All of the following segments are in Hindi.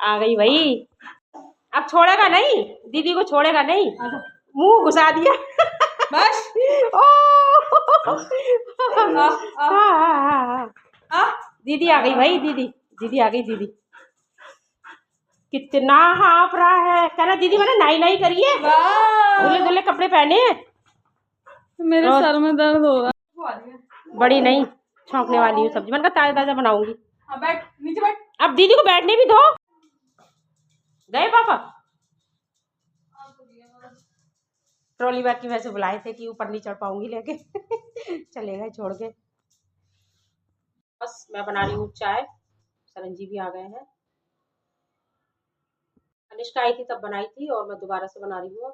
आ गई भाई, अब छोड़ेगा नहीं, दीदी को छोड़ेगा नहीं, मुंह घुसा दिया बस। दीदी आ गई भाई, दीदी आ गई। दीदी कितना हाँफ रहा है, कहना दीदी मैंने नाई नाई करिए, धुले धुले कपड़े पहने। मेरे सर में दर्द हो रहा है। बड़ी नहीं छौंकने वाली हूँ सब्जी, मैंने कहा ताजा ताजा बनाऊंगी। बैठ नीचे बैठ। अब दीदी को बैठने भी दो। गए पापा ट्रॉली बैग की वैसे बुलाए थे कि ऊपर नहीं चढ़ पाऊंगी लेके चले गए छोड़ के। बस मैं बना रही हूँ चाय, सरंजी भी आ गए हैं। अनिष्का आई थी तब बनाई थी और मैं दोबारा से बना रही हूँ।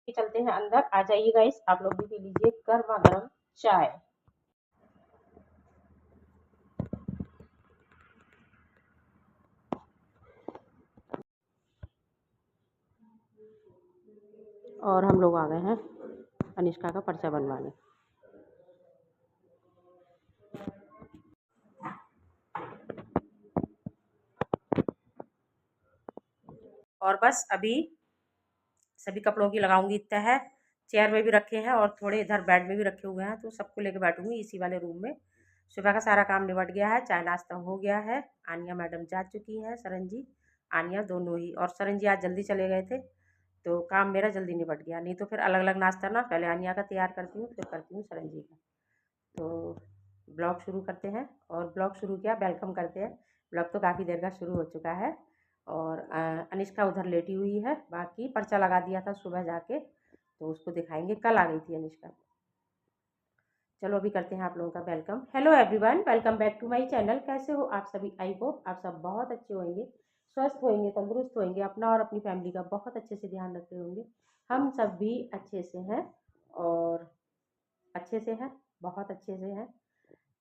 चलते हैं अंदर, आ जाइए गाइस, आप लोग भी पी लीजिए गर्मा गर्म चाय। और हम लोग आ गए हैं अनिष्का का पर्चा बनवाने। और बस अभी सभी कपड़ों की लगाऊंगी तह, चेयर में भी रखे हैं और थोड़े इधर बेड में भी रखे हुए हैं, तो सबको लेके बैठूंगी इसी वाले रूम में। सुबह का सारा काम निपट गया है, चाय नाश्ता हो गया है, आनिया मैडम जा चुकी हैं, सरंजी आनिया दोनों ही। और सरंजी आज जल्दी चले गए थे तो काम मेरा जल्दी निपट गया, नहीं तो फिर अलग अलग नाश्ता ना, पहले आनिया का तैयार करती हूँ फिर करती हूँ सरंजी का। तो ब्लॉग शुरू करते हैं, और ब्लॉग शुरू किया वेलकम करते हैं। ब्लॉग तो काफ़ी देर का शुरू हो चुका है और अनिष्का उधर लेटी हुई है, बाकी पर्चा लगा दिया था सुबह जाके, तो उसको दिखाएंगे। कल आ गई थी अनिष्का। चलो अभी करते हैं आप लोगों का welcome. Hello everyone, welcome back to my channel. कैसे हो आप सभी? आई होप आप सब बहुत अच्छे होंगे, स्वस्थ होंगे, तंदुरुस्त होंगे, अपना और अपनी फैमिली का बहुत अच्छे से ध्यान रखते होंगे। हम सब भी अच्छे से हैं और अच्छे से हैं, बहुत अच्छे से हैं।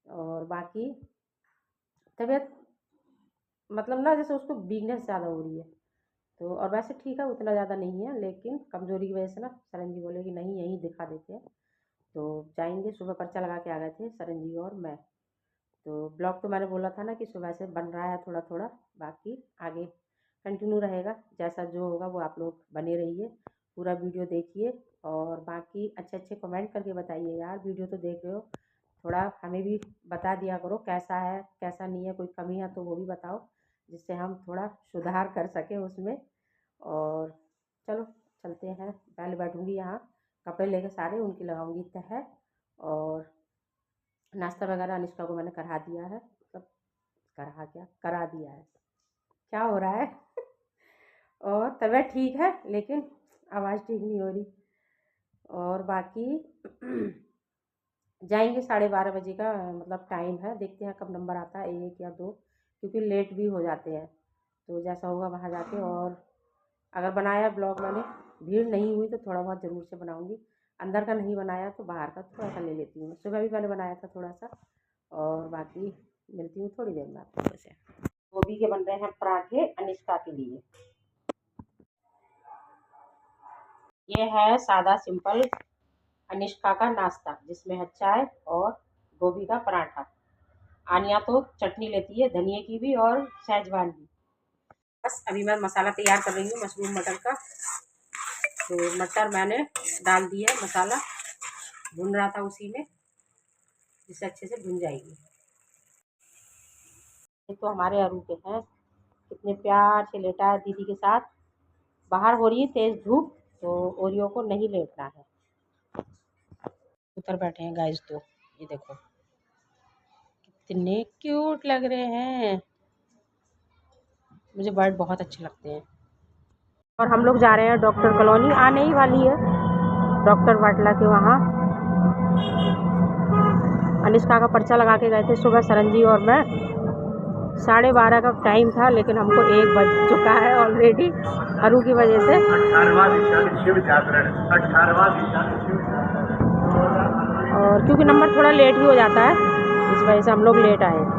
और बाकी तबीयत मतलब ना जैसे उसको वीकनेस ज़्यादा हो रही है, तो और वैसे ठीक है, उतना ज़्यादा नहीं है, लेकिन कमज़ोरी की वजह से ना सरंजी बोले कि नहीं यहीं दिखा देते हैं, तो जाएंगे। सुबह पर्चा लगा के आ गए थे सरंजी और मैं। तो ब्लॉग तो मैंने बोला था ना कि सुबह से बन रहा है थोड़ा थोड़ा, बाकी आगे कंटिन्यू रहेगा, जैसा जो होगा वो आप लोग बने रहिए, पूरा वीडियो देखिए। और बाकी अच्छे अच्छे कमेंट करके बताइए यार, वीडियो तो देख रहे हो, थोड़ा हमें भी बता दिया करो कैसा है कैसा नहीं है, कोई कमी है तो वो भी बताओ, जिससे हम थोड़ा सुधार कर सकें उसमें। और चलो चलते हैं, पहले बैठूंगी यहाँ, कपड़े लेके सारे उनकी लगाऊंगी तह, और नाश्ता वगैरह अनिष्का को मैंने करा दिया है, मतलब करा दिया है, क्या हो रहा है और तबीयत ठीक है लेकिन आवाज़ ठीक नहीं हो रही। और बाकी जाएंगे 12:30 बजे का मतलब टाइम है, देखते हैं कब नंबर आता है, 1 या 2, क्योंकि लेट भी हो जाते हैं, तो जैसा होगा वहाँ जाके। और अगर बनाया ब्लॉग मैंने, भीड़ नहीं हुई तो थोड़ा बहुत ज़रूर से बनाऊंगी, अंदर का नहीं बनाया तो बाहर का थोड़ा सा ले लेती हूँ। सुबह भी मैंने बनाया था थोड़ा सा। और बाकी मिलती हूँ थोड़ी देर में आप लोगों से। गोभी के बन रहे हैं पराठे अनिष्का के लिए। ये है सादा सिंपल अनिष्का का नाश्ता, जिसमें है चाय और गोभी का पराठा। आनिया तो चटनी लेती है धनिए की भी और शेजवान की। बस अभी मैं मसाला तैयार कर रही हूँ मशरूम मटर का, तो मटर मैंने डाल दिया है, मसाला भून रहा था उसी में, जिससे अच्छे से भुन जाएगी। ये तो हमारे अरू के हैं, कितने प्यार से लेटा है दीदी के साथ। बाहर हो रही है तेज़ धूप, तो ओरियो को नहीं लेटना है, उतर बैठे हैं गाइस। तो ये देखो कितने क्यूट लग रहे हैं, मुझे बर्ड बहुत अच्छे लगते हैं। और हम लोग जा रहे हैं डॉक्टर कॉलोनी, आने ही वाली है डॉक्टर बाटला के वहाँ। अनिष्का का पर्चा लगा के गए थे सुबह सरंजी और मैं, 12:30 का टाइम था, लेकिन हमको 1 बज चुका है ऑलरेडी अरू की वजह से। और क्योंकि नंबर थोड़ा लेट ही हो जाता है, इस वजह से हम लोग लेट आए।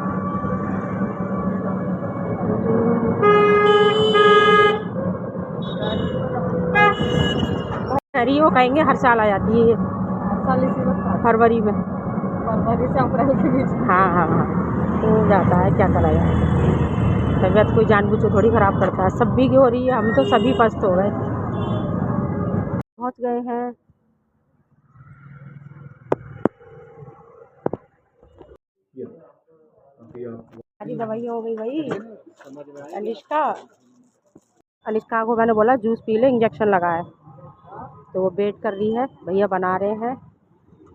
रियो कहेंगे हर साल आ जाती है ये, फरवरी में, फरवरी से अप्रैल के बीच। हाँ हाँ हाँ, तो जाता है, क्या करा जाए, तबीयत कोई जानबूझ के थोड़ी ख़राब करता है, सभी की हो रही है, हम तो सभी पस्त हो गए। पहुंच गए हैं। सारी दवाइयाँ हो गई भाई। अनिष्का को मैंने बोला जूस पी ले, इंजेक्शन लगा है, तो वो वेट कर रही है, भैया बना रहे हैं,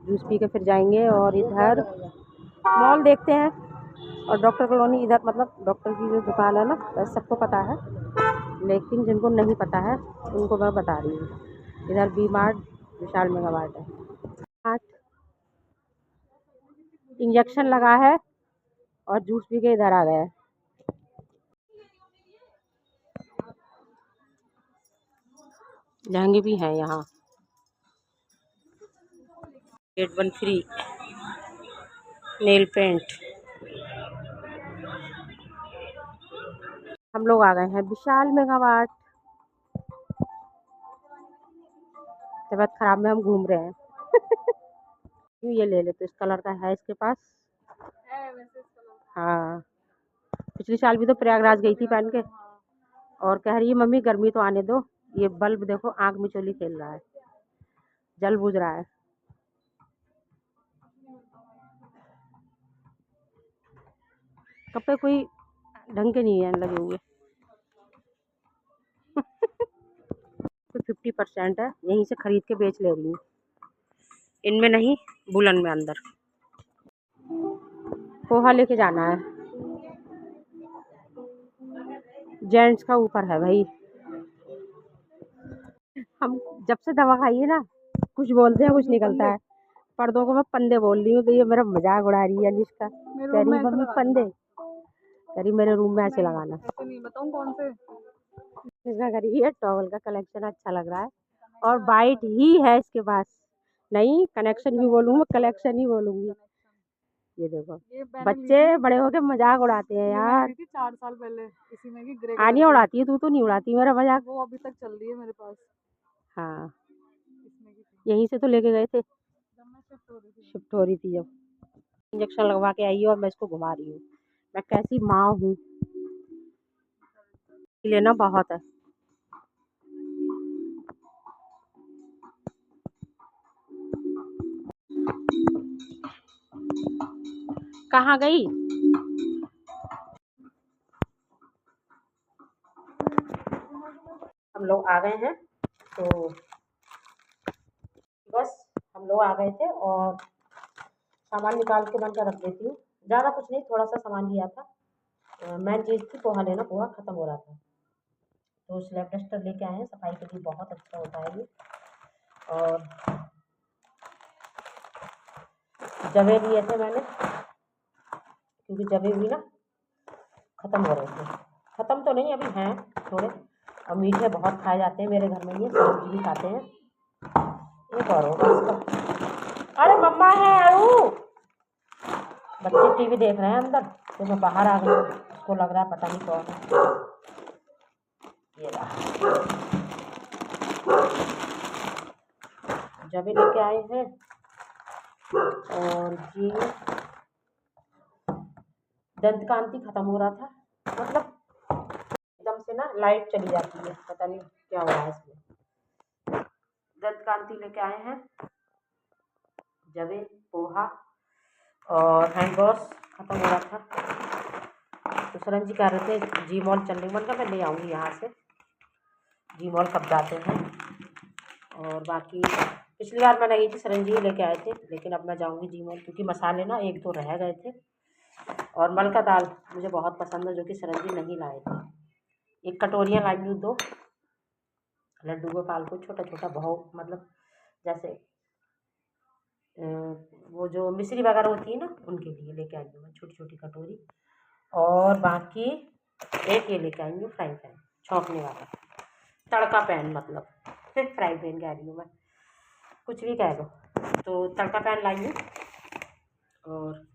जूस पी के फिर जाएंगे। और इधर मॉल देखते हैं, और डॉक्टर कॉलोनी इधर, मतलब डॉक्टर की जो दुकान है ना, वैसे सबको पता है, लेकिन जिनको नहीं पता है उनको मैं बता रही हूँ। इधर V Mart, Vishal Mega Mart है। आज इंजेक्शन लगा है और जूस पी के इधर आ गए हैं। लहंगे भी हैं यहाँ। Get 1 free, nail paint. हम लोग आ गए हैं विशाल मेगा मार्ट। तबीयत खराब में हम घूम रहे हैं। ये ले ले, तो इस कलर का है इसके पास। हाँ, पिछले साल भी तो प्रयागराज गई थी पहन के, और कह रही है मम्मी गर्मी तो आने दो। ये बल्ब देखो आंख में चोली खेल रहा है, जल बुझ रहा है। कपड़े कोई ढंग के नहीं है लगे हुए। तो 50% है, यहीं से खरीद के बेच ले रही हूँ। इनमें नहीं, बुलन में अंदर। पोहा लेके जाना है, जेंट्स का ऊपर है भाई। हम जब से दवा खाई है ना, कुछ बोलते हैं कुछ निकलता है। पर्दों को मैं पंदे बोल रही हूँ, तो ये मेरा मजाक उड़ा रही है अनिष्का। कह रही मम्मी पंदे, कह रही मेरे रूम में ऐसे लगाना। ऐसे नहीं बताऊं कौन से। ऐसा करी है, टॉवल का कलेक्शन अच्छा लग रहा है, और वाइट ही है इसके पास। नहीं कनेक्शन भी बोलूँगी, कलेक्शन ही बोलूँगी। ये देखो, बच्चे बड़े होके मजाक उड़ाते हैं यार। 4 साल पहले इसी में की ग्रे आनिया उड़ाती है, तू तो नहीं उड़ाती मेरा मजाक। वो अभी तक चल रही है मेरे पास। हाँ, यहीं से तो लेके गए थे, शिफ्ट हो रही थी जब। इंजेक्शन लगवा के आई है और मैं इसको घुमा रही हूँ। मैं कैसी माँ हूँ, लेना बहुत है। कहाँ गई? हम लोग आ गए हैं, तो बस हम लोग आ गए थे, और सामान निकाल के बंद कर रख देती हूँ। ज़्यादा कुछ नहीं, थोड़ा सा सामान लिया था। मेन चीज़ थी पोहा लेना, पोहा ख़त्म हो रहा था, तो स्लैब डस्टर लेके आए हैं, सफाई के लिए बहुत अच्छा होता है ये। और जवे लिए थे मैंने, क्योंकि जवे भी ना ख़त्म हो रहे थे। ख़त्म तो नहीं, अभी हैं थोड़े, और मीठे बहुत खाए जाते हैं मेरे घर में, ये सब्जी भी खाते हैं। एक और होगा इसका। अरे मम्मा है अरू, बच्चे टीवी देख रहे हैं अंदर, तो मैं बाहर आ गई, उसको लग रहा है पता नहीं कौन है। ये रहा, जवे लेके आए हैं। और ये दंत कांति ख़त्म हो रहा था, मतलब एकदम से ना लाइट चली जाती है, पता नहीं क्या हो रहा है इसमें। दंत कांति लेके आए हैं, जवे, पोहा और हैंड वॉश ख़त्म हो रहा था, तो सरन जी कह रहे थे जी मॉल चलने मन का, मैं ले आऊँगी यहाँ से। जी मॉल कब जाते हैं। और बाकी पिछली बार मैं गई थी, सरन जी लेके आए थे, लेकिन अब मैं जाऊँगी जी मॉल, क्योंकि मसाले ना 1-2 रह गए थे। और मल का दाल मुझे बहुत पसंद है, जो कि सरन जी नहीं लाए थे। एक कटोरियाँ लाई हूँ 2, लड्डू गोपाल को छोटा छोटा भाव, मतलब जैसे वो जो मिश्री वगैरह होती है ना, उनके लिए लेके आई हूँ मैं छोटी छोटी कटोरी। और बाकी एक ये लेके आई हूँ फ्राई पैन, छौंकने वाला तड़का पैन, मतलब फिर फ्राई पैन कह रही हूँ मैं, कुछ भी कह दो। तो तड़का पैन लाई हूँ, और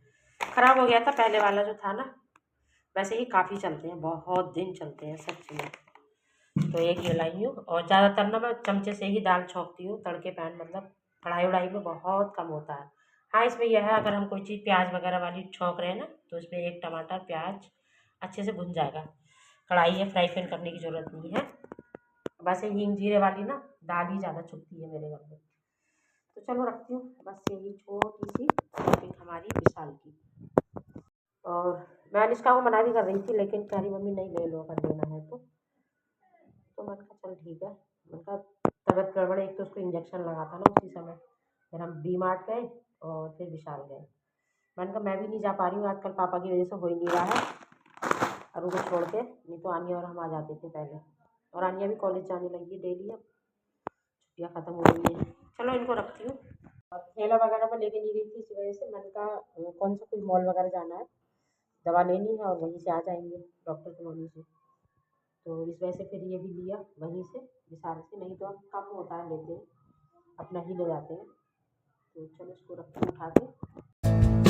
ख़राब हो गया था पहले वाला जो था ना, वैसे ही काफ़ी चलते हैं, बहुत दिन चलते हैं सच में। तो एक ये लाई हूँ, और ज़्यादातर ना मैं चमचे से ही दाल छौंकती हूँ, तड़के पैन मतलब कढ़ाई उढ़ाई में बहुत कम होता है। हाँ, इसमें यह है, अगर हम कोई चीज़ प्याज वगैरह वाली छौंक रहे हैं ना, तो इसमें एक टमाटर प्याज अच्छे से भुन जाएगा। कढ़ाई है, फ्राई पैन करने की ज़रूरत नहीं है। वैसे हींग जीरे वाली ना दाल ही ज़्यादा चुभती है मेरे घर में। तो चलो रखती हूँ, बस यही छोटी सी शॉपिंग हमारी विशाल की। और मैं अनिष्का को मना भी कर रही थी, लेकिन कह रही मम्मी नहीं ले लो अगर लेना है तो मैंने कहा चल ठीक है। मैंने कहा तबीयत गड़बड़, एक तो उसको इंजेक्शन लगा था ना उसी समय, फिर हम डी मार्ट गए और फिर विशाल गए। मैंने कहा मैं भी नहीं जा पा रही हूँ आजकल, पापा की वजह से हो ही नहीं रहा है, अरु को छोड़ के, नहीं तो आनिया और हम आ जाते थे पहले। और आनिया भी कॉलेज जाने लगी है डेली, अब छुट्टियाँ ख़त्म हो गई हैं। चलो इनको रखती हूँ। और थैला वगैरह मैं लेके नहीं गई थी, इस वजह से मैंने कहा कौन सा कोई मॉल वगैरह जाना है, दवा लेनी है और वहीं से आ जाएंगे डॉक्टर की मम्मी से। तो इस वजह से फिर ये भी लिया वहीं से, विशाल से, नहीं तो कम होता है लेते हैं, अपना ही ले जाते हैं। तो चलो इसको रखते उठा के।